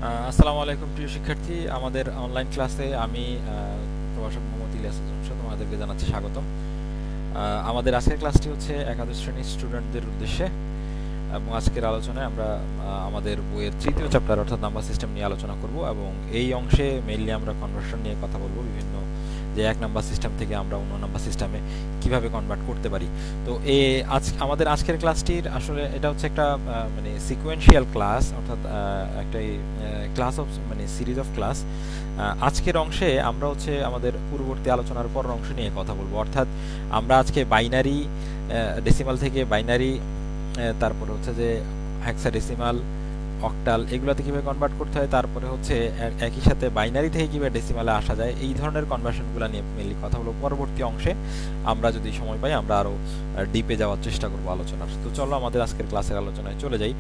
আসসালামু আলাইকুম প্রিয় শিক্ষার্থী, আমাদের অনলাইন ক্লাসে আমি প্রভাষক মোহাম্মদ ইলিয়াস জনসন তোমাদেরকে জানাচ্ছি স্বাগতম। আমাদের আজকের ক্লাসটি হচ্ছে একাদশ শ্রেণীর স্টুডেন্টদের উদ্দেশ্যে এবং আজকের আলোচনায় আমরা আমাদের বইয়ের তৃতীয় চ্যাপ্টার অর্থাৎ নাম্বার সিস্টেম নিয়ে আলোচনা করব এবং এই অংশে মেইনলি আমরা কনভার্সন নিয়ে কথা বলবো, বিভিন্ন যে এক নাম্বার সিস্টেম থেকে আমরা অন্য নাম্বার সিস্টেমে কিভাবে কনভার্ট করতে পারি। তো আমাদের আজকের ক্লাসটির আসলে এটা হচ্ছে একটা মানে সিকোয়েন্সিয়াল ক্লাস, অর্থাৎ একটা ক্লাস অফ মানে সিরিজ অফ ক্লাস। আজকের অংশে আমরা হচ্ছে আমাদের পূর্ববর্তী আলোচনার পরের অংশ নিয়ে কথা বলবো, অর্থাৎ আমরা আজকে বাইনারি ডেসিমাল থেকে বাইনারি, তারপরে হচ্ছে যে হেক্সাডেসিমাল, অক্টাল, এগুলোতে কিভাবে কনভার্ট করতে হয়, তারপরে হচ্ছে একই সাথে বাইনারি থেকে কিভাবে ডেসিমালে আসা যায়, এই ধরনের কনভার্সনগুলো নিয়ে মেনলি কথা হলো। পরবর্তী অংশে আমরা যদি সময় পাই আমরা আরো ডিপে যাওয়ার চেষ্টা করবো আলোচনার। তো চলো আমাদের আজকের ক্লাসের আলোচনায় চলে যাই।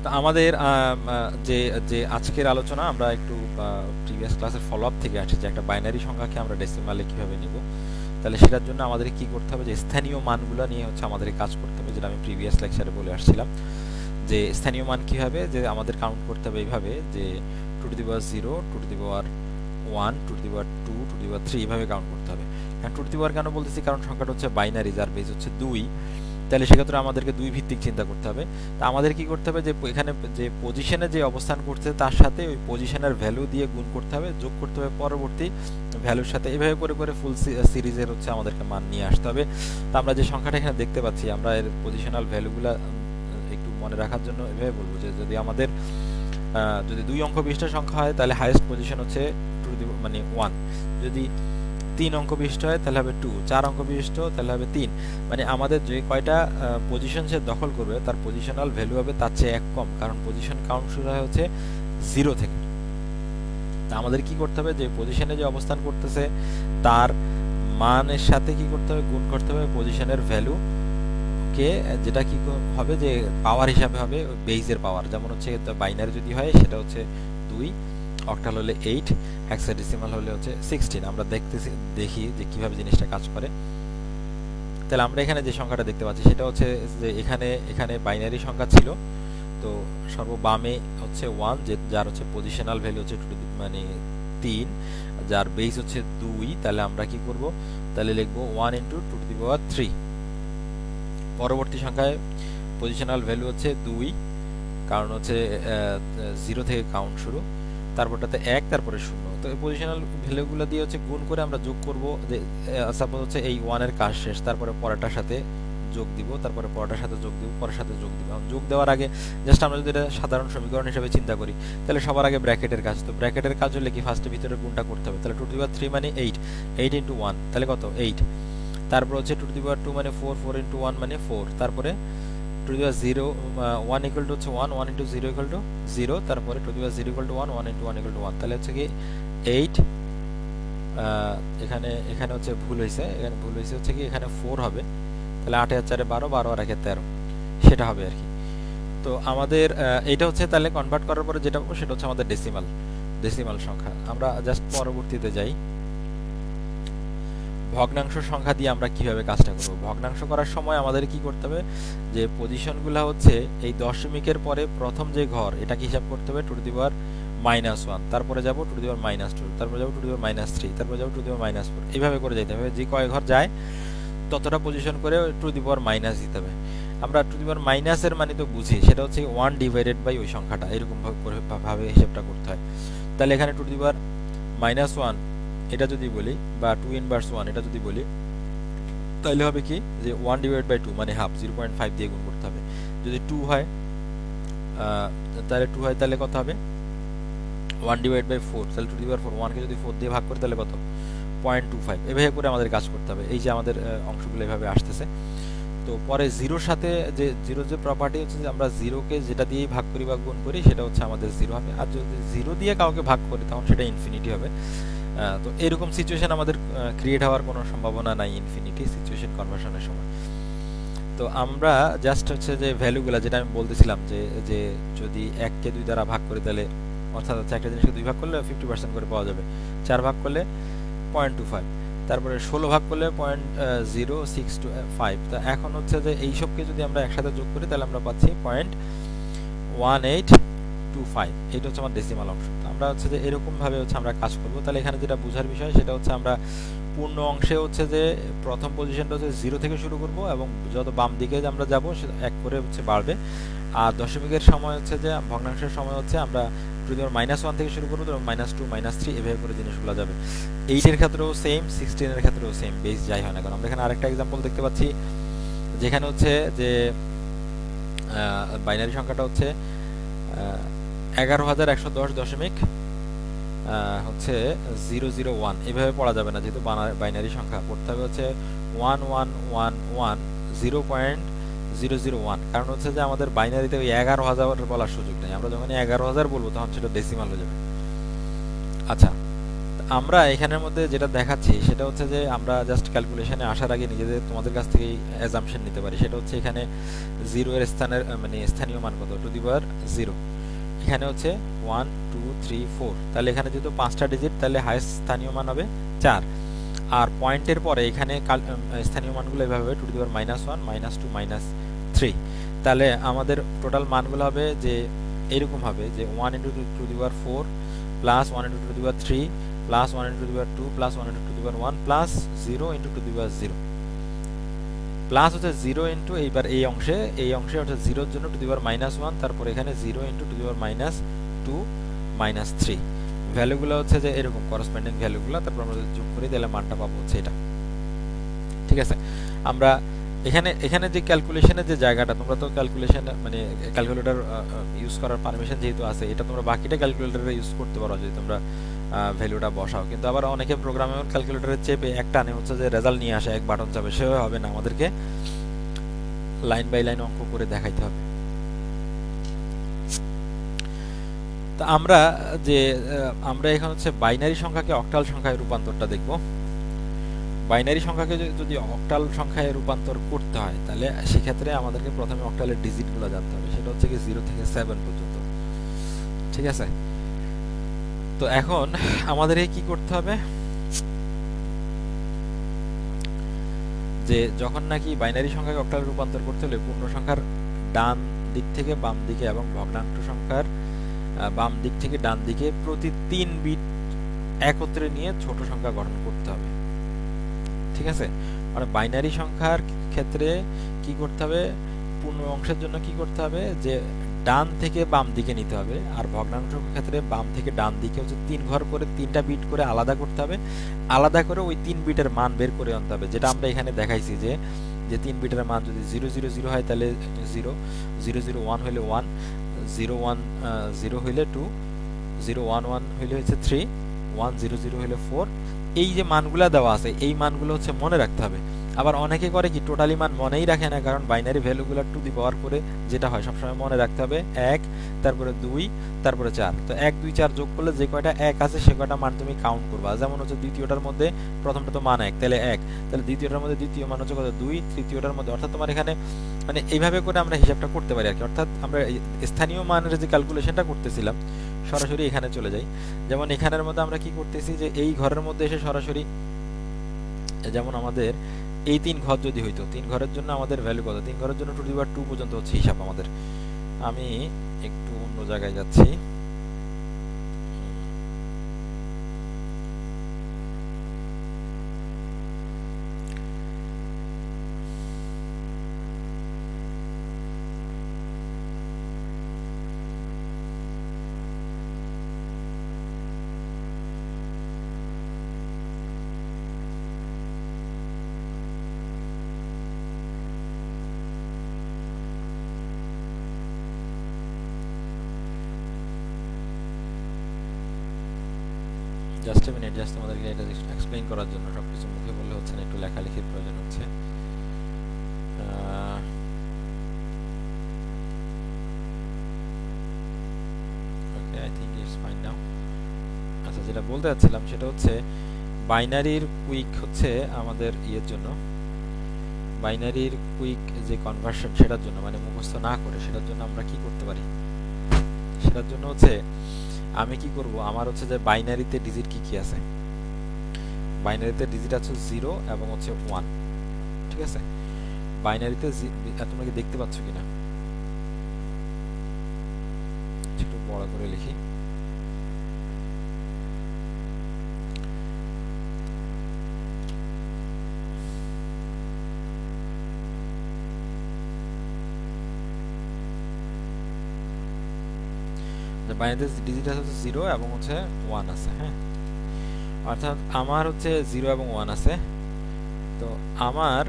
তো আমাদের যে যে আজকের আলোচনা আমরা একটু প্রিভিয়াস ক্লাসের ফলো আপ থেকে আসছি, যে একটা বাইনারি সংখ্যাকে আমরা ডেসিমালে কিভাবে নিব। তাহলে সেটার জন্য আমাদের কি করতে হবে, যে স্থানীয় মানগুলো নিয়ে হচ্ছে আমাদের কাজ করতে হবে, যেটা আমি প্রিভিয়াস লেকচারে বলে আসছিলাম। যে স্থানীয় মান কি হবে, যে আমাদের কাউন্ট করতে হবে এইভাবে, যে two to the power 0, two to the power 1, two to the power 2, two to the power 3, এইভাবে কাউন্ট করতে হবে। এখন টু টু দি পাওয়ার কেন বলতেছি, কারণ সংখ্যাটা হচ্ছে বাইনারি, যার বেস হচ্ছে 2। তাহলে সেক্ষেত্রে আমাদেরকে দুই ভিত্তিক চিন্তা করতে হবে। তা আমাদের কি করতে হবে, যে এখানে যে পজিশনে যে অবস্থান করছে তার সাথে ওই পজিশনের ভ্যালু দিয়ে গুণ করতে হবে, যোগ করতে হবে পরবর্তী ভ্যালুর সাথে, এভাবে করে করে ফুল সিরিজের হচ্ছে আমাদেরকে মান নিয়ে আসতে হবে। তো আমরা যে সংখ্যাটা এখানে দেখতে পাচ্ছি, আমরা এর পজিশনাল ভ্যালুগুলা একটু মনে রাখার জন্য এভাবে বলবো, যে যদি আমাদের যদি 2 অঙ্ক বিশিষ্ট সংখ্যা হয় তাহলে হাইয়েস্ট পজিশন হচ্ছে মানে 1, যদি 3 অঙ্ক বিশিষ্ট হয় তাহলে হবে 2, 4 অঙ্ক বিশিষ্ট তাহলে হবে 3। মানে আমাদের যে কয়টা পজিশন সে দখল করবে তার পজিশনাল ভ্যালু হবে তার চেয়ে 1 কম, কারণ পজিশন কাউন্ট শুরু হয় হচ্ছে 0 থেকে। তা আমাদের কি করতে হবে, যে পজিশনে যে অবস্থান করতেছে তার মানের সাথে কি করতে হবে, গুণ করতে হবে পজিশনের ভ্যালু কে, যেটা কি হবে, যে পাওয়ার হিসাবে হবে বেইজের পাওয়ার। যেমন হচ্ছে বাইনারি যদি হয় সেটা হচ্ছে 2, অক্টাল হলে 8, হেক্সাডেসিমাল হলে হচ্ছে 16। আমরা দেখি যে কিভাবে জিনিসটা কাজ করে। তাহলে আমরা এখানে যে সংখ্যাটা দেখতে পাচ্ছি সেটা হচ্ছে যে এখানে বাইনারি সংখ্যা ছিল, তো সর্ববামে হচ্ছে 1, যে যার হচ্ছে পজিশনাল ভ্যালু হচ্ছে মানে 3, যার বেস হচ্ছে 2। তাহলে আমরা কি করব, তাহলে লিখবো 1 into two to the power 3। পরবর্তী সংখ্যায় পজিশনাল ভ্যালু হচ্ছে 2, কারণ হচ্ছে 0 থেকে কাউন্ট শুরু, তারপরটাতে 1, তারপরে 0। তো এই পজিশনাল ভ্যালুগুলো দিয়ে হচ্ছে গুণ করে আমরা যোগ করব, যে সাপোজ হচ্ছে এই 1 এর কাজ শেষ, তারপরে পরেরটার সাথে যোগ দিব, তারপরে পরেরটার সাথে যোগ দিব, পরের সাথে যোগ দিব। যোগ দেওয়ার আগে জাস্ট আমরা যদি এটা সাধারণ সমীকরণ হিসেবে চিন্তা করি, তাহলে সবার আগে ব্র্যাকেটের কাজ। তো ব্র্যাকেটের কাজ হলে কি ফার্স্টে ভিতরে গুণটা করতে হবে, তাহলে টু টু দি পাওয়ার 3 মানে 8, 8 ইন্টু 1 তাহলে কত 8, তারপর হচ্ছে টু টু দি পাওয়ার 2 মানে 4, 4 ইন্টু 1 মানে 4, তারপরে two the power 0 1 equal to হচ্ছে 1, 1 ইন্টু 0 ইকুয়াল টু 0, তারপরে two the power 0 equal to 1, 1 into 1 equal to 1। তাহলে হচ্ছে কি 8, এখানে এখানে হচ্ছে ভুল হয়েছে, এখানে ভুল হয়েছে হচ্ছে কি এখানে 4 হবে, তাহলে 8 আর 4 12, 12 আর 1 13, সেটা হবে আর কি। তো আমাদের এইটা হচ্ছে তাহলে কনভার্ট করার পরে যেটা পাবো সেটা হচ্ছে আমাদের ডেসিমাল সংখ্যা। আমরা জাস্ট পরবর্তীতে যাই, ভগ্নাংশ সংখ্যা দিয়ে আমরা কিভাবে কাজটা করব। ভগ্নাংশ করার সময় আমাদের কি করতে হবে, যে পজিশনগুলো হচ্ছে এই দশমিকের পরে প্রথম যে ঘর এটাকে হিসাব করতে হবে টু টু দি পাওয়ার -1, তারপরে যাব টু টু দি পাওয়ার -2, তারপরে যাব টু টু দি পাওয়ার -3, তারপরে যাব টু টু দি পাওয়ার -4, এইভাবে করে যেতে হবে। যে কয় ঘর যায় ততটা পজিশন করে টু দি পাওয়ার মাইনাস দিতে হবে। আমরা টু দি পাওয়ার মাইনাসের মানে তো বুঝি, সেটা হচ্ছে 1 ডিভাইডেড বাই ওই সংখ্যাটা, এরকম ভাবে হিসাবটা করতে হয়। তাহলে এখানে টু দি পাওয়ার -1 এটা যদি বলি, বা 2 ইনভার্স 1 এটা যদি বলি, তাহলে হবে কি, যে 1 ডিভাইড বাই 2 মানে হাফ, 0.5 দিয়ে গুণ করতে হবে। যদি 2 হয় তাহলে 2 হয় তাহলে কত হবে, 1 ডিভাইড বাই 4, তাহলে টু দি পাওয়ার 4, 1 কে যদি 4 দিয়ে ভাগ করি তাহলে কত, 0.25। এভাবে করে আমাদের কাজ করতে হবে। এই যে আমাদের অংশগুলো এভাবে আসতেছে। তো পরে জিরোর সাথে যে জিরোর যে প্রপার্টি হচ্ছে, যে আমরা জিরোকে যেটা দিয়েই ভাগ করি বা গুণ করি সেটা হচ্ছে আমাদের 0 হবে, আর যদি 0 দিয়ে কাউকে ভাগ করি তখন সেটা ইনফিনিটি হবে। তো এরকম সিচুয়েশন আমাদের ক্রিয়েট হওয়ার কোনো সম্ভাবনা নাই ইনফিনিটি সিচুয়েশন কনভার্সনের সময়। তো আমরা জাস্ট হচ্ছে যে ভ্যালুগুলো যেটা আমি বলতেছিলাম যে যে যদি 1 কে 2 দ্বারা ভাগ করি তাহলে অর্থাৎ হচ্ছে একটা জিনিসকে 2 ভাগ করলে 50% করে পাওয়া যাবে, 4 ভাগ করলে 0.25, তারপরে 16 ভাগ করলে 0.0625। তো এখন হচ্ছে যে এইসবকে যদি আমরা একসাথে যোগ করি তাহলে আমরা পাচ্ছি 0.1825। এটা হচ্ছে আমার ডেসিমাল অংশ। তো আমরা হচ্ছে যে এরকম ভাবে হচ্ছে আমরা কাজ করব। তাহলে এখানে যেটা বোঝার বিষয় সেটা হচ্ছে আমরা পূর্ণ অংশে হচ্ছে যে প্রথম পজিশনটা হচ্ছে 0 থেকে শুরু করব এবং যত বাম দিকে আমরা যাব সে 1 করে হচ্ছে বাড়বে। আর দশমিকের সময় হচ্ছে যে ভগ্নাংশের সময় হচ্ছে আমরা -1 থেকে শুরু করবো এবং -2 -3 এভাবে করে জিনিসগুলো যাবে। 8 এর ক্ষেত্রেও সেম, 16 এর ক্ষেত্রেও সেম, বেস যাই হয় না কারণ আমরা এখানে আরেকটা एग्जांपल দেখতে পাচ্ছি যেখানে হচ্ছে যে বাইনারি সংখ্যাটা হচ্ছে 11110 দশমিক হচ্ছে 001 এভাবে পড়া যাবে না, যেহেতু বাইনারি সংখ্যা পড়তে হবে হচ্ছে 1111 কারণ হচ্ছে যে আমাদের বাইনারিতে ওই 11000 বলার সুযোগ নেই। আমরা যখন 11000 বলবো তখন সেটা ডেসিমাল হয়ে যাবে। আচ্ছা, আমরা এখানের মধ্যে যেটা দেখাচ্ছি সেটা হচ্ছে যে আমরা জাস্ট ক্যালকুলেশনে আসার আগে নিজেদের তোমাদের কাছ থেকে অ্যাজাম্পশন নিতে পারি। সেটা হচ্ছে এখানে 0 এর স্থানের মানে স্থানীয় মান কত, টু দি পাওয়ার 0। এখানে হচ্ছে 1 2 3 4, তাহলে এখানে যেহেতু 5টা ডিজিট তাহলে হাইয়েস্ট স্থানীয় মান হবে 4। আর পয়েন্টের পরে এখানে স্থানীয় মানগুলো এভাবে হবে, টু দি পাওয়ার -1 -2 -3। তাহলে আমাদের টোটাল মানগুলো হবে যে এরকম হবে যে 1 × two the power 4 plus 1 × two the power 3 plus 1 × two the power 2 plus 1 × two the power 1 plus 0 × two the power 0 plus হচ্ছে 0 ইনটু এইবার এই অংশে অর্থাৎ 0 এর জন্য টু দি পাওয়ার -1, তারপর এখানে 0 × টু দি পাওয়ার -2 -3। ভ্যালুগুলো হচ্ছে যে এরকম করেসপন্ডিং ভ্যালুগুলো, তারপর আমরা যদি যোগ করি তাহলে মানটা পাবো হচ্ছে এটা। ঠিক আছে, আমরা এখানে যে ক্যালকুলেশনের যে জায়গাটা, তোমরা তো ক্যালকুলেশন মানে ক্যালকুলেটর ইউজ করার পারমিশন যেহেতু আছে, এটা তোমরা বাকিটা ক্যালকুলেটরে ইউজ করতে পারো যদি তোমরা ভ্যালুটা বসাও। কিন্তু আবার অনেকে প্রোগ্রামেবল ক্যালকুলেটরে চেপে একটা আনে হচ্ছে যে রেজাল্ট নিয়ে আসে, এক বাটন চাপে, সেভাবে হবে না, আমাদেরকে লাইন বাই লাইন অঙ্ক করে দেখাইতে হবে। তো আমরা এখন হচ্ছে বাইনারি সংখ্যাকে অক্টাল সংখ্যায় রূপান্তরটা দেখব। বাইনারি সংখ্যাকে যদি অক্টাল সংখ্যায় রূপান্তর করতে হয় তাহলে সেক্ষেত্রে আমাদেরকে প্রথমে অক্টালের ডিজিটগুলো জানতে হবে, সেটা হচ্ছে কি 0 থেকে 7 পর্যন্ত। ঠিক আছে, তো এখন আমাদের কি করতে হবে যে যখন নাকি বাইনারি সংখ্যাকে অক্টালে রূপান্তর করতে হলে পূর্ণ সংখ্যার ডান দিক থেকে বাম দিকে এবং ভগ্নাংশ সংখ্যার বাম দিক থেকে ডান দিকে প্রতি 3 বিট একত্রে নিয়ে ছোট সংখ্যা গঠন করতে হবে। ঠিক আছে, মানে বাইনারি সংখ্যার ক্ষেত্রে কি করতে হবে, পূর্ণ অংশের জন্য কি করতে হবে যে ডান থেকে বাম দিকে নিতে হবে, আর ভগ্নাংশ ক্ষেত্রে বাম থেকে ডান দিকে হচ্ছে 3 ঘর করে 3টা বিট করে আলাদা করতে হবে, আলাদা করে ওই 3 বিটের মান বের করে আনতে হবে, যেটা আমরা এখানে দেখাইছি যে 3 বিটের মান যদি 000 হয় তাহলে 0, 001 হইলে 1, 010 হইলে 2, 011 হইলে হচ্ছে 3, 100 হইলে 4। এই যে মানগুলা দেওয়া আছে এই মানগুলো হচ্ছে মনে রাখতে হবে। আবার অনেকে করে কি টোটালি মান মনেই রাখে না, কারণ বাইনারি ভ্যালুগুলো টু দি পাওয়ার করে যেটা হয় সবসময় মনে রাখতে হবে 1, তারপরে 2, তারপরে 4। তো 1 2 4 যোগ করলে যে কয়টা 1 আছে সে কয়টা মান তুমি কাউন্ট করবা। যেমন হচ্ছে দ্বিতীয়টার মধ্যে প্রথমটা তো মান 1, তাহলে 1, তাহলে দ্বিতীয়টার মধ্যে দ্বিতীয় মান হচ্ছে কত 2, তৃতীয়টার মধ্যে, অর্থাৎ তোমার এখানে মানে এইভাবে করে আমরা হিসাবটা করতে পারি আর কি। অর্থাৎ আমরা স্থানীয় মানের যে ক্যালকুলেশনটা করতেছিলাম সরাসরি এখানে চলে যাই। যেমন এখানের মধ্যে আমরা কি করতেছি যে এই ঘরের মধ্যে এসে সরাসরি, যেমন আমাদের এই 3 ঘর যদি হইতো, 3 ঘরের জন্য আমাদের ভ্যালু কত, 3 ঘরের জন্য টু দি পাওয়ার 2 পর্যন্ত হচ্ছে হিসাব আমাদের। আমি একটু অন্য জায়গায় যাচ্ছি। জাস্ট মিনিট, জাস্ট আমাদেরকে এটা এক্সপ্লেইন করার জন্য, সবকিছু মুখে বললে হচ্ছে না, একটু লেখালেখির প্রয়োজন হচ্ছে। Okay, I think it's fine now. আচ্ছা যেটা বলতে যাচ্ছিলাম সেটা হচ্ছে বাইনারির কুইক হচ্ছে আমাদের ইয়ের জন্য, বাইনারির কুইক যে কনভার্সন সেটার জন্য, মানে মুখস্থ না করে সেটার জন্য আমরা কি করতে পারি, সেটার জন্য হচ্ছে আমি কি করব, আমার হচ্ছে যে বাইনারিতে ডিজিট কি কি আছে, বাইনারিতে ডিজিট আছে 0 এবং হচ্ছে 1, ঠিক আছে। বাইনারিতে তোমরা কি দেখতে পাচ্ছ কিনা, একটু বড় করে লিখি। বাইনারিতে ডিজিট আছে 0 এবং হচ্ছে 1 আছে, হ্যাঁ, অর্থাৎ আমার হচ্ছে 0 এবং 1 আছে। তো আমার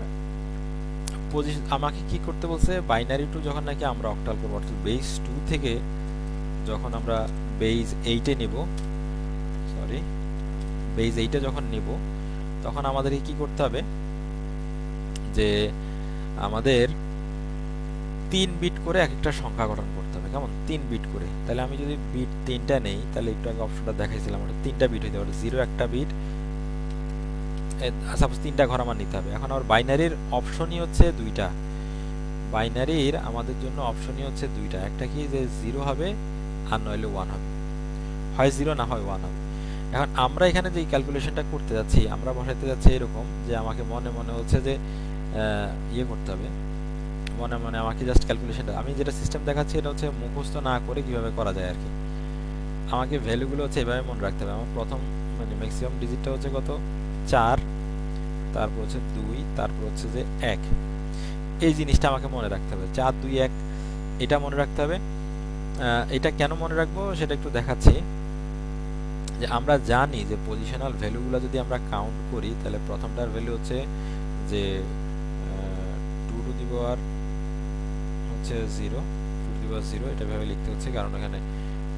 আমাকে কি করতে বলছে, বাইনারি টু যখন নাকি আমরা অক্টাল করব, অর্থাৎ বেস 2 থেকে যখন আমরা বেস 8 এ নিব, সরি বেস 8 এ যখন নিব, তখন আমাদের কি করতে হবে, যে আমাদের 3 বিট করে এক একটা সংখ্যা গঠন করতে হবে, কেমন 3 বিট করে। তাহলে আমি যদি বিট 3টা নেই, তাহলে একটু আগে অপশনটা দেখাইছিলাম, ওটা 3টা বিট হইতে পারে, 0 একটা বিট, সাপোজ 3টা ঘর আমার নিতে হবে। এখন আমার বাইনারির অপশনই হচ্ছে 2টা, বাইনারির আমাদের জন্য অপশনই হচ্ছে 2টা, একটা কি যে 0 হবে আর নইলে 1 হবে, হয় 0 না হয় 1 হবে। এখন আমরা এখানে যে ক্যালকুলেশনটা করতে যাচ্ছি, আমরা বসাইতে যাচ্ছি এরকম যে আমাকে মনে মনে হচ্ছে যে ইয়ে করতে হবে, মনে মনে আমাকে জাস্ট ক্যালকুলেশনটা, আমি যেটা সিস্টেম দেখাচ্ছি এটা হচ্ছে মুখস্থ না করে কিভাবে করা যায় আর কি। আমাকে ভ্যালুগুলো হচ্ছে এভাবে মনে রাখতে হবে। আমার প্রথম মানে ম্যাক্সিমাম ডিজিটটা হচ্ছে কত, 4, তারপর হচ্ছে 2, তারপর হচ্ছে যে 1, এই জিনিসটা আমাকে মনে রাখতে হবে, 4 2 1 এটা মনে রাখতে হবে। এটা কেন মনে রাখবো সেটা একটু দেখাচ্ছি। যে আমরা জানি যে পজিশনাল ভ্যালুগুলো যদি আমরা কাউন্ট করি, তাহলে প্রথমটার ভ্যালু হচ্ছে যে 2 টু দি পাওয়ার হচ্ছে 0, 2 টু দি পাওয়ার 0, এটা ভাবে লিখতে হচ্ছে কারণ এখানে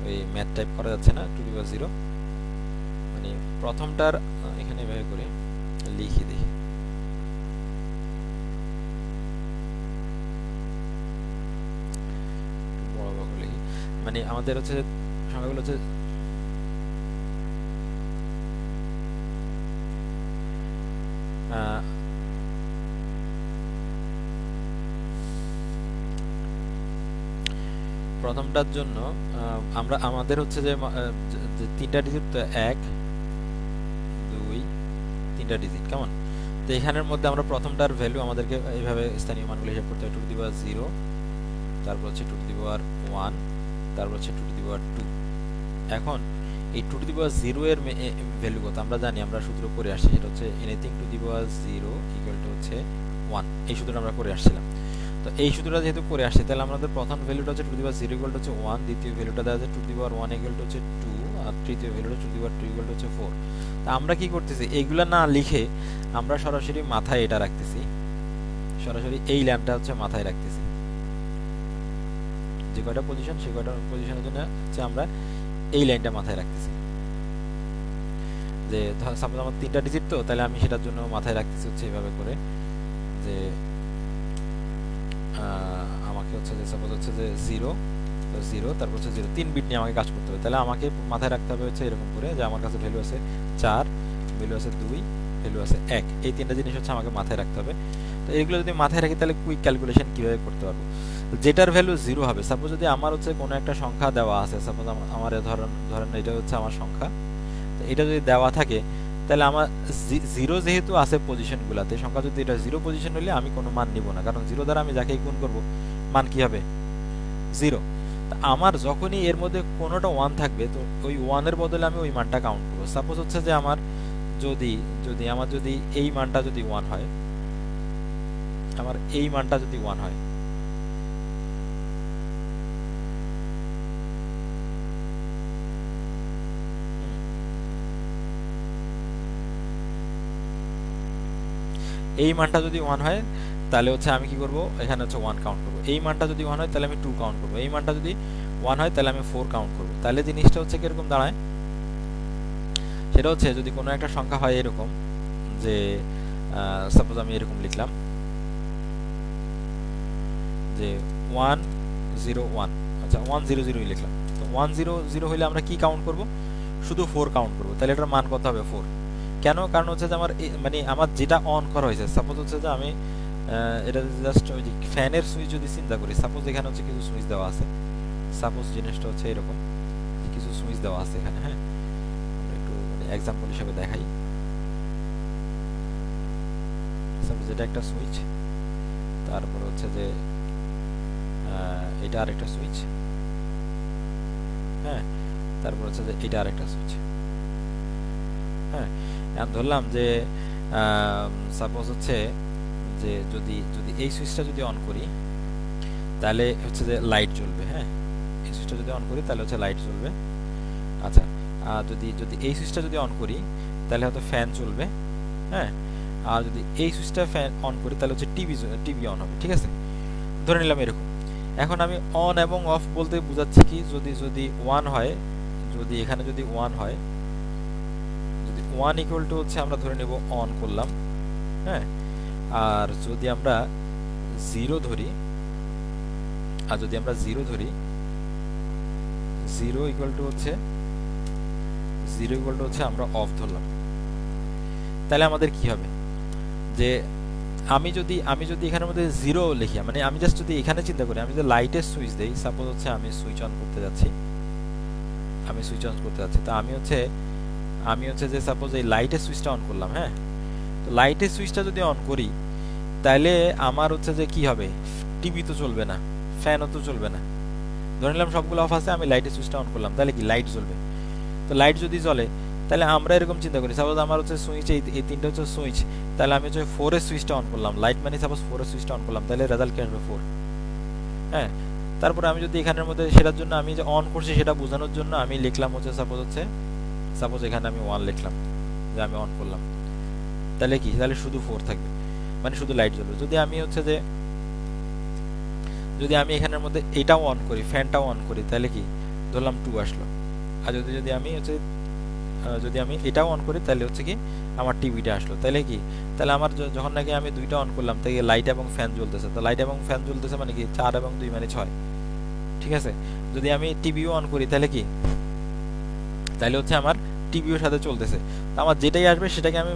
ওই ম্যাথ টাইপ করা যাচ্ছে না, 2 টু দি পাওয়ার 0 মানে প্রথমটার, এখানে এভাবে করে লিখি দেখি, বড় বড় করে লিখি, মানে আমাদের হচ্ছে সংখ্যাগুলো হচ্ছে প্রথমটার জন্য আমরা আমাদের হচ্ছে যে 3টা ডিজিট, 1 2 3টা ডিজিট, কেমন। তো এখানের মধ্যে আমরা প্রথমটার ভ্যালু আমাদেরকে এইভাবে স্থানীয় মানগুলো হিসাব করতে হবে, 2 টু দি পাওয়ার 0, তারপর হচ্ছে 2 টু দি পাওয়ার 1, তারপর হচ্ছে 2 টু দি পাওয়ার 2। এখন এই 2 টু দি পাওয়ার 0 এর ভ্যালু কত আমরা জানি, আমরা সূত্র করে আসছি, সেটা হচ্ছে anything to the power 0 equal to হচ্ছে 1, এই সূত্রটা আমরা করে আসছিলাম। তো এই সূত্রটা যেহেতু করে আসছে, তাহলে আমাদের প্রথম ভ্যালুটা হচ্ছে 2 two the power 0 equal to হচ্ছে 1, দ্বিতীয় ভ্যালুটা দেওয়া আছে 2 two the power 1 equal to হচ্ছে 2, আর তৃতীয় ভ্যালুটা 2 two the power 2 equal to হচ্ছে 4। তা আমরা কি করতেছি, এইগুলা না লিখে আমরা সরাসরি মাথায় এটা রাখতেছি, সরাসরি এই লাইনটা হচ্ছে মাথায় রাখতেছি, যে কয়টা পজিশন সেই কয়টা পজিশনের জন্য হচ্ছে আমরা এই লাইনটা মাথায় রাখতেছি। যে সাপোজ আমার 3টা ডিজিট, তো তাহলে আমি সেটার জন্য মাথায় রাখতেছি হচ্ছে এইভাবে করে, যে আমাকে হচ্ছে যে সাপোজ হচ্ছে যে 0 0, তারপর হচ্ছে 0, 3 বিট নিয়ে আমাকে কাজ করতে হবে। তাহলে আমাকে মাথায় রাখতে হবে হচ্ছে এরকম করে, যে আমার কাছে ভ্যালু আছে 4, ভ্যালু আছে 2, ভ্যালু আছে 1, এই 3টা জিনিস হচ্ছে আমাকে মাথায় রাখতে হবে। তো এগুলো যদি মাথায় রাখি, তাহলে কুইক ক্যালকুলেশন কিভাবে করতে পারবো। যেটার ভ্যালু 0 হবে, সাপোজ যদি আমার হচ্ছে কোনো একটা সংখ্যা দেওয়া আছে, সাপোজ আমার ধরেন এটা হচ্ছে আমার সংখ্যা, তো এটা যদি দেওয়া থাকে, তাহলে আমার 0 যেহেতু আছে পজিশনগুলোতে, সংখ্যা যদি এটা 0 পজিশন হলে আমি কোনো মান নিব না, কারণ 0 দ্বারা আমি যাকেই গুণ করব মান কি হবে 0। আমার যখনই এর মধ্যে কোনোটা 1 থাকবে, তো ওই 1 এর বদলে আমি ওই মানটা কাউন্ট করব। সাপোজ হচ্ছে যে আমার যদি এই মানটা যদি 1 হয়, আমার এই মানটা যদি 1 হয়, এই মানটা যদি 1 হয়, তাহলে হচ্ছে আমি কি করব, এখানে হচ্ছে 1 কাউন্ট করব। এই মানটা যদি 1 হয়, তাহলে আমি 2 কাউন্ট করব। এই মানটা যদি 1 হয়, তাহলে আমি 4 কাউন্ট করব। তাহলে জিনিসটা হচ্ছে কিরকম দাঁড়ায়, সেটা হচ্ছে যদি কোনো একটা সংখ্যা হয় এরকম, যে সাপোজ আমি এরকম লিখলাম যে 1 0 1, আচ্ছা 1 0 0 লিখলাম। তো 1 0 0 হইলে আমরা কি কাউন্ট করব, শুধু 4 কাউন্ট করব, তাহলে এটার মান কত হবে 4। কেন? কারণ হচ্ছে যে আমার মানে আমার যেটা অন করা হয়েছে, সাপোজ হচ্ছে যে আমি এটা জাস্ট ওই যে ফ্যানের সুইচ যদি চিন্তা করি, সাপোজ এখানে হচ্ছে কিছু সুইচ দেওয়া আছে, সাপোজ জিনিসটা হচ্ছে এরকম কিছু সুইচ দেওয়া আছে এখানে, হ্যাঁ একটু মানে এক্সাম্পল হিসেবে দেখাই। সাপোজ এটা একটা সুইচ, তারপর হচ্ছে যে এটা আরেকটা সুইচ, হ্যাঁ তারপর হচ্ছে যে এটা আরেকটা সুইচ, হ্যাঁ এখন ধরলাম যে সাপোজ হচ্ছে যে যদি যদি এই সুইচটা যদি অন করি তাহলে হচ্ছে যে লাইট জ্বলবে, হ্যাঁ এই সুইচটা যদি অন করি তাহলে হচ্ছে লাইট জ্বলবে। আচ্ছা যদি যদি এই সুইচটা যদি অন করি তাহলে হয়তো ফ্যান চলবে, হ্যাঁ আর যদি এই সুইচটা ফ্যান অন করি তাহলে হচ্ছে টিভি অন হবে, ঠিক আছে, ধরে নিলাম এরকম। এখন আমি অন এবং অফ বলতে বোঝাচ্ছি কি, যদি যদি 1 হয়, যদি এখানে যদি 1 হয়, যদি 1 ইকুয়াল টু হচ্ছে আমরা ধরে নেব অন করলাম, হ্যাঁ আর যদি আমরা 0 ধরি, আর যদি আমরা 0 ধরি, 0 ইকুয়াল টু হচ্ছে আমরা অফ ধরলাম, তাহলে আমাদের কি হবে যে আমি যদি এখানের মধ্যে 0 লিখি, মানে আমি জাস্ট যদি এখানে চিন্তা করি, আমি যদি লাইটের সুইচ দেই, সাপোজ হচ্ছে আমি সুইচ অন করতে যাচ্ছি, তো আমি হচ্ছে যে সাপোজ এই লাইটের সুইচটা অন করলাম, হ্যাঁ তো লাইটের সুইচটা যদি অন করি তাহলে আমার হচ্ছে যে কি হবে, টিভি তো চলবে না, ফ্যানও তো চলবে না, ধরে নিলাম সবগুলো অফ আছে, আমি লাইটের সুইচটা অন করলাম, তাহলে কি লাইট জ্বলবে। তো লাইট যদি জ্বলে তাহলে আমরা এরকম চিন্তা করি, সাপোজ আমার হচ্ছে সুইচ এই তিনটা হচ্ছে সুইচ, তাহলে আমি হচ্ছে 4 এর সুইচটা অন করলাম, লাইট মানে সাপোজ 4 এর সুইচটা অন করলাম, তাহলে রেজাল্ট কি আসবে 4, হ্যাঁ তারপরে আমি যদি এখানের মধ্যে সেটার জন্য আমি যে অন করছি সেটা বোঝানোর জন্য আমি লিখলাম হচ্ছে সাপোজ এখানে আমি 1 লিখলাম যে আমি অন করলাম, তাহলে কি, তাহলে শুধু 4 থাকবে, মানে শুধু লাইট জ্বলবে। যদি আমি হচ্ছে যে যদি আমি এখানের মধ্যে এটাও অন করি, ফ্যানটাও অন করি, তাহলে কি ধরলাম 2 আসলো, আর যদি আমি হচ্ছে যদি আমি এটাও অন করি তাহলে হচ্ছে কি আমার টিভিটা আসলো, তাহলে কি, তাহলে আমার যখন নাকি আমি দুইটা অন করলাম তাই লাইট এবং ফ্যান জ্বলতেছে, তো লাইট এবং ফ্যান জ্বলতেছে মানে কি 4 এবং 2 মানে 6, ঠিক আছে। যদি আমি টিভিও অন করি তাহলে কি, তাহলে হচ্ছে আমার টিভিও সাথে চলতেছে, তো আমার যেটাই আসবে সেটাকে আমি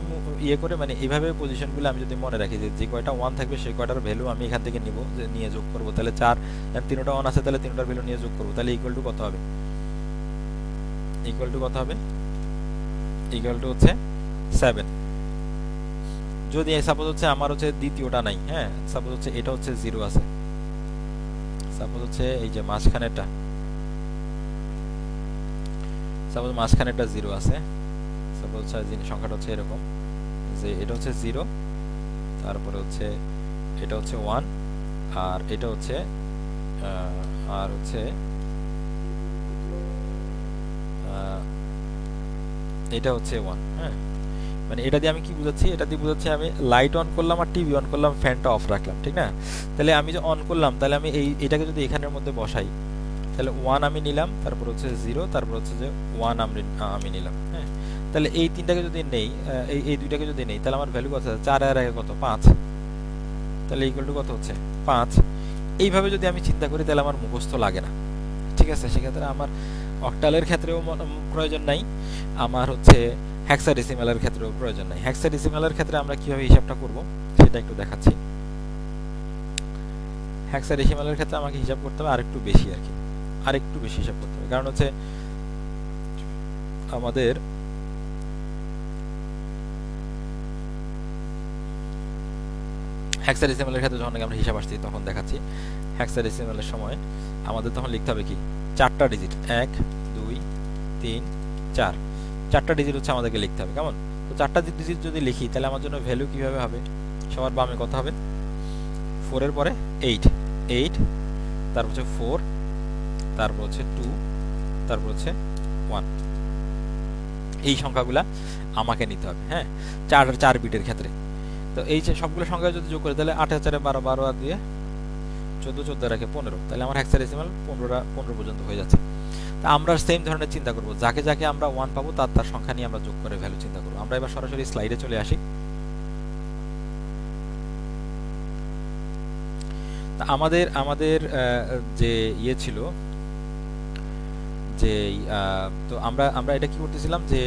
ইয়ে করে মানে এইভাবে পজিশনগুলো আমি যদি মনে রাখি যে কয়টা 1 থাকবে সেই কয়টার ভ্যালু আমি এখান থেকে নিব, যে নিয়ে যোগ করব, তাহলে 4 তিনটা অন আছে তাহলে তিনটার ভ্যালু নিয়ে যোগ করব, তাহলে ইকুয়াল টু কত হবে, ইকুয়াল টু হচ্ছে 7। যদি সাপোজ হচ্ছে আমার হচ্ছে দ্বিতীয়টা নাই, হ্যাঁ সাপোজ হচ্ছে এটা হচ্ছে 0 আছে, সাপোজ হচ্ছে এই যে মাঝখানেরটা 0 আছে, সাপোজ হচ্ছে সংখ্যাটা হচ্ছে এরকম যে এটা হচ্ছে 0, তারপরে হচ্ছে এটা হচ্ছে 1, আর এটা হচ্ছে আর হচ্ছে এটা হচ্ছে 1, হ্যাঁ মানে এটা দিয়ে আমি কি বুঝাচ্ছি, এটা দিয়ে বুঝাচ্ছি আমি লাইট অন করলাম আর টিভি অন করলাম, ফ্যানটা অফ রাখলাম, ঠিক না। তাহলে আমি যে অন করলাম তাহলে আমি এটাকে যদি এখানের মধ্যে বসাই তাহলে 1 আমি নিলাম, তারপর হচ্ছে 0, তারপর হচ্ছে যে 1 আমি নিলাম, হ্যাঁ তাহলে এই তিনটাকে যদি নেই, এই দুইটাকে যদি নেই তাহলে আমার ভ্যালু কত আছে, 4 আর 1 কত 5, তাহলে ইকুয়াল টু কত হচ্ছে 5। এইভাবে যদি আমি চিন্তা করি তাহলে আমার মুখস্থ লাগে না, ঠিক আছে। সেক্ষেত্রে আমার অক্টালের ক্ষেত্রেও প্রয়োজন নাই, আমার হচ্ছে হেক্সাডেসিমালের ক্ষেত্রেও প্রয়োজন নাই। হেক্সাডেসিমালের ক্ষেত্রে আমরা কিভাবে হিসাবটা করব সেটা একটু দেখাচ্ছি। হেক্সাডেসিমালের ক্ষেত্রে আমাকে হিসাব করতে হবে আরেকটু বেশি, আর কি আরেকটু বেশি হিসাব করতে হবে, কারণ হচ্ছে আমাদের হেক্সাডেসিমালের ক্ষেত্রে যখন আমরা হিসাব আসছি তখন দেখাচ্ছি, হেক্সাডেসিমালের সময় আমাদের তখন লিখতে হবে কি 4টা ডিজিট, 1 2 3 4, 4টা ডিজিট হচ্ছে আমাদেরকে লিখতে হবে, কেমন। তো 4টা ডিজিট যদি লিখি তাহলে আমার জন্য ভ্যালু কিভাবে হবে, সবার বামে কত হবে 4 এর পরে 8, তারপর হচ্ছে 4, তারপর হচ্ছে 2, তারপর হচ্ছে 1, এই সংখ্যাগুলা আমাকে নিতে হবে, হ্যাঁ 4 বিটের ক্ষেত্রে। তো এই যে সবগুলো সংখ্যা যদি যোগ করে তাহলে 8 আর 4 12, 12 আর 2 14, 14 রাখে 15, তাহলে আমার হেক্সাডেসিমাল 15 পর্যন্ত হয়ে যাচ্ছে। তা আমরা সেম ধরনের চিন্তা করব, যাকে যাকে আমরা 1 পাবো তার সংখ্যা নিয়ে আমরা যোগ করে ভ্যালু চিন্তা করব। আমরা এবার সরাসরি স্লাইডে চলে আসি। তা আমাদের যে ইয়ে ছিল, যে তো আমরা আমরা এটা কি করতেছিলাম যে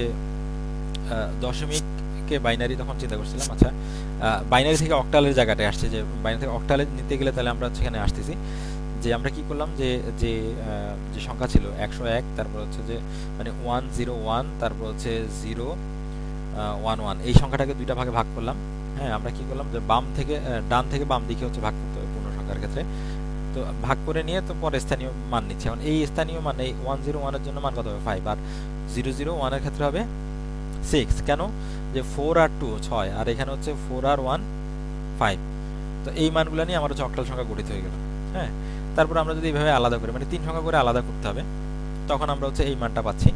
দশমিককে বাইনারি তখন চিন্তা করছিলাম। আচ্ছা, বাইনারি থেকে অক্টালের জায়গাটায় আসছে, যে বাইনারি থেকে অক্টালে নিতে গেলে তাহলে আমরা সেখানে আসতেছি যে আমরা কি করলাম যে যে যে সংখ্যা ছিল 101, তারপর হচ্ছে যে মানে 101, তারপর হচ্ছে 011, এই সংখ্যাটাকে দুইটা ভাগে ভাগ করলাম। হ্যাঁ, আমরা কি করলাম যে বাম থেকে ডান থেকে বাম দিকে হচ্ছে ভাগ করতে হবে পূর্ণ সংখ্যার ক্ষেত্রে। তো ভাগ করে নিয়ে তো পরে স্থানীয় মান নিচ্ছে। এখন এই স্থানীয় মান এই 101 এর জন্য মান কত হবে 5, আর 001 এর ক্ষেত্রে হবে 6। কেন? যে 4 আর 2 6, আর এখানে হচ্ছে 4 আর 1 5। তো এই মানগুলো নিয়ে আমার হচ্ছে অক্টাল সংখ্যা গঠিত হয়ে গেল। হ্যাঁ, তারপর আমরা যদি এইভাবে আলাদা করি, মানে 3 সংখ্যা করে আলাদা করতে হবে, তখন আমরা হচ্ছে এই মানটা পাচ্ছি।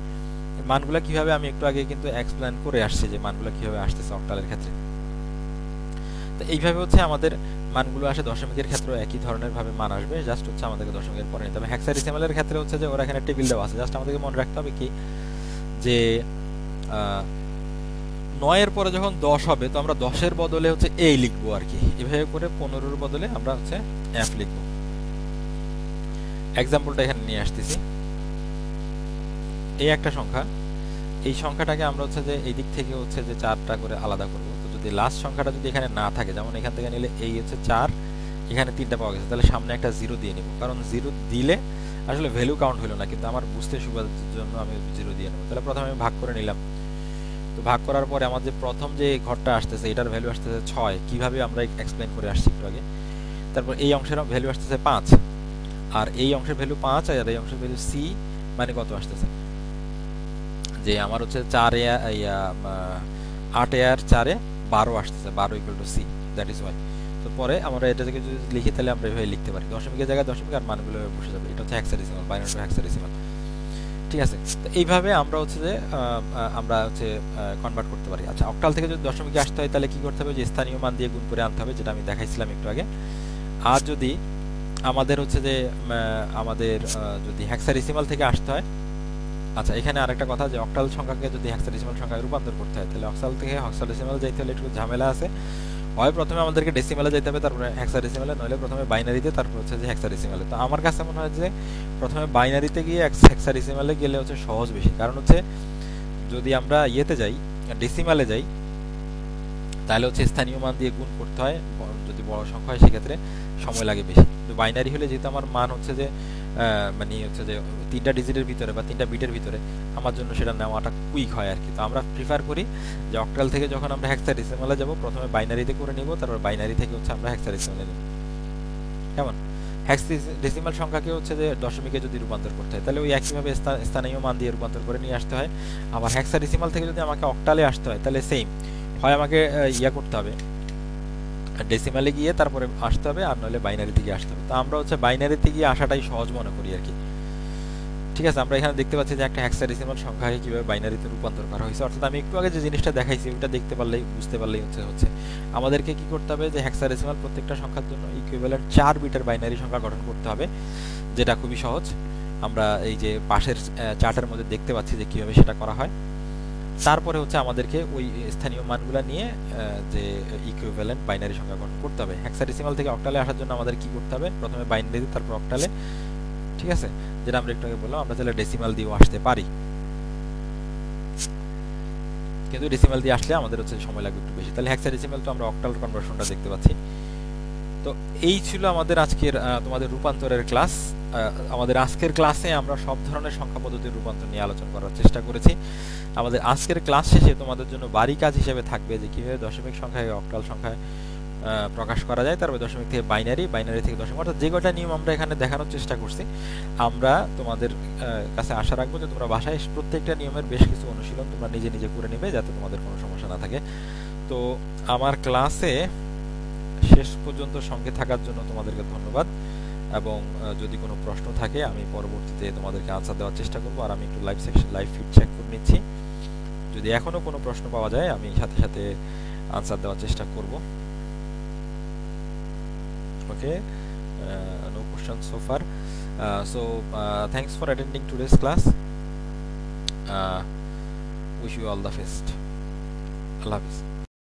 মানগুলো কিভাবে আমি একটু আগে কিন্তু এক্সপ্লেন করে আসছি যে মানগুলো কিভাবে আসতেছে অক্টালের ক্ষেত্রে। তো এইভাবে হচ্ছে আমাদের মানগুলো আসে। দশমিকের ক্ষেত্রেও একই ধরনের ভাবে মান আসবে, জাস্ট হচ্ছে আমাদেরকে দশমিকের পরে নিতে হবে। হেক্সাডেসিমালের ক্ষেত্রে হচ্ছে যে ওরা এখানে টেবিল দেওয়া আছে, জাস্ট আমাদেরকে মনে রাখতে হবে কি যে 9 এর পরে যখন 10 হবে তো আমরা 10 এর বদলে হচ্ছে এই লিখবো আর কি। এভাবে করে 15 এর বদলে আমরা হচ্ছে এফ লিখবো। এক্সাম্পলটা এখানে নিয়ে আসতেছি। এই একটা সংখ্যা, এই সংখ্যাটাকে আমরা হচ্ছে যে এই দিক থেকে হচ্ছে যে 4টা করে আলাদা করব। তো যদি লাস্ট সংখ্যাটা যদি এখানে না থাকে, যেমন এখান থেকে নিলে এই হচ্ছে 4, এখানে 3টা পাওয়া গেছে, তাহলে সামনে একটা 0 দিয়ে নেব, কারণ 0 দিলে আসলে ভ্যালু কাউন্ট হলো না, কিন্তু আমার বুঝতে সুবিধার জন্য আমি 0 দিয়ে নেব। তাহলে প্রথমে আমি ভাগ করে নিলাম। তো ভাগ করার পরে আমার যে প্রথম যে ঘরটা আসতেছে এটার ভ্যালু আসতেছে 6, কিভাবে আমরা এক্সপ্লেইন করে আসছি একটু আগে। তারপর এই অংশের ভ্যালু আসতেছে 5, আর এই অংশের ভ্যালু 5, আর এই অংশের ভ্যালু c, মানে কত আসতেছে যে আমার হচ্ছে 8 আর 4 12 আসতেছে, 12 equal to c, that is Y. তো পরে আমরা এটা থেকে যদি লিখি তাহলে আমরা এভাবে লিখতে পারি, দশমিকের জায়গায় দশমিক আর মানগুলো বসে যাবে। এটা হচ্ছে হেক্সাডেসিমাল, বাইনারি টু হেক্সাডেসিমাল। ঠিক আছে, তো এইভাবে আমরা হচ্ছে যে আমরা হচ্ছে কনভার্ট করতে পারি। আচ্ছা, অক্টাল থেকে যদি দশমিকে আসতে হয় তাহলে কি করতে হবে, যে স্থানীয় মান দিয়ে গুণ করে আনতে হবে, যেটা আমি দেখাইছিলাম একটু আগে। আর যদি আমাদের হচ্ছে যে আমাদের যদি হেক্সাডেসিমাল থেকে আসতে হয়, আচ্ছা এখানে আরেকটা কথা, যে অক্টাল সংখ্যাকে যদি হেক্সাডেসিমাল সংখ্যায় রূপান্তর করতে হয় তাহলে অক্টাল থেকে হেক্সাডেসিমাল যাইতে হলে একটু ঝামেলা আছে। হয় প্রথমে আমাদেরকে ডেসিমালে যেতে হবে, তারপরে হেক্সাডেসিমালে, নইলে প্রথমে বাইনারিতে, তারপর হচ্ছে যে হেক্সাডেসিমালে। তো আমার কাছে মনে হয় যে প্রথমে বাইনারিতে গিয়ে হেক্সাডেসিমালে গেলে হচ্ছে সহজ বেশি, কারণ হচ্ছে যদি আমরা ইয়েতে যাই, ডেসিমালে যাই, তাহলে হচ্ছে স্থানীয় মান দিয়ে গুণ করতে হয়, যদি বড় সংখ্যা হয় সেক্ষেত্রে সময় লাগে বেশি। তো বাইনারি হলে যেহেতু আমার মান হচ্ছে যে মানে হচ্ছে যে 3টা ডিজিটের ভিতরে বা 3টা বিটের ভিতরে, আমার জন্য সেটা নেওয়াটা কুইক হয় আর কি। তো আমরা প্রিফার করি যে অক্টাল থেকে যখন আমরা হেক্সাডেসিমালে যাব প্রথমে বাইনারিতে করে নিব, তারপর বাইনারি থেকে হচ্ছে আমরা হেক্সাডেসিমালে নেব। কেমন? হেক্সাডেসিমাল সংখ্যাকে হচ্ছে যে দশমিকে যদি রূপান্তর করতে হয় তাহলে ওই একইভাবে স্থানীয় মান দিয়ে রূপান্তর করে নিয়ে আসতে হয়। আবার হেক্সাডেসিমাল থেকে যদি আমাকে অক্টালে আসতে হয় তাহলে সেম, হয় আমাকে ইয়া করতে হবে, ডেসিমালে গিয়ে তারপরে আসতে হবে, আর নইলে বাইনারিতে গিয়ে আসতে হবে। তো আমরা হচ্ছে বাইনারিতে গিয়ে আসাটাই সহজ মনে করি আর কি। ঠিক আছে, আমরা এখানে দেখতে পাচ্ছি যে একটা হেক্সাডেসিমাল সংখ্যাকে কিভাবে বাইনারিতে রূপান্তর করা হয়েছে। অর্থাৎ আমি একটু আগে যে জিনিসটা দেখাইছি ওটা দেখতে পারলেই বুঝতে পারলেই হচ্ছে আমাদেরকে কি করতে হবে, যে হেক্সাডেসিমাল প্রত্যেকটা সংখ্যার জন্য ইকুইভ্যালেন্ট 4 বিটের বাইনারি সংখ্যা গঠন করতে হবে, যেটা খুবই সহজ। আমরা এই যে পাশের চার্টের মধ্যে দেখতে পাচ্ছি যে কিভাবে সেটা করা হয়। তারপরে হচ্ছে আমাদেরকে ওই স্থানীয় মানগুলা নিয়ে যে ইকুইভ্যালেন্ট বাইনারি সংখ্যা গঠন করতে হবে। হেক্সাডেসিমাল থেকে অক্টালে আসার জন্য আমাদের কি করতে হবে, প্রথমে বাইনারি তারপর অক্টালে। ঠিক আছে, যেটা আমরা একটু আগে বললাম, আমরা চাইলে ডেসিমাল দিয়েও আসতে পারি, কিন্তু ডেসিমাল দিয়ে আসলে আমাদের হচ্ছে সময় লাগবে একটু বেশি। তাহলে হেক্সাডেসিমাল তো আমরা অক্টাল কনভার্সনটা দেখতে পাচ্ছি। তো এই ছিল আমাদের আজকের তোমাদের রূপান্তরের ক্লাস। আমাদের আজকের ক্লাসে আমরা সব ধরনের সংখ্যা পদ্ধতির রূপান্তর নিয়ে আলোচনা করার চেষ্টা করেছি। আমাদের আজকের ক্লাস শেষে তোমাদের জন্য বাড়ি কাজ হিসেবে থাকবে যে কিভাবে দশমিক সংখ্যাকে অক্টাল সংখ্যায় প্রকাশ করা যায়, তারপরে দশমিক থেকে বাইনারি, বাইনারি থেকে দশমিক, অর্থাৎ যে কয়টা নিয়ম আমরা এখানে দেখানোর চেষ্টা করছি। আমরা তোমাদের কাছে আশা রাখবো যে তোমরা বাসায় প্রত্যেকটা নিয়মের বেশ কিছু অনুশীলন তোমরা নিজে নিজে করে নেবে, যাতে তোমাদের কোনো সমস্যা না থাকে। তো আমার ক্লাসে শেষ পর্যন্ত সঙ্গে থাকার জন্য তোমাদেরকে ধন্যবাদ, এবং যদি কোনো প্রশ্ন থাকে আমি পরবর্তীতে তোমাদেরকে আনসার দেওয়ার চেষ্টা করব। আর আমি একটু লাইভ ফিড চেক করে নিচ্ছি, যদি এখনো কোনো প্রশ্ন পাওয়া যায় আমি সাথে সাথে আনসার দেওয়ার চেষ্টা করব। Okay, no questions so far. Thanks for attending today's class. Wish you all the best. Allah Hafiz.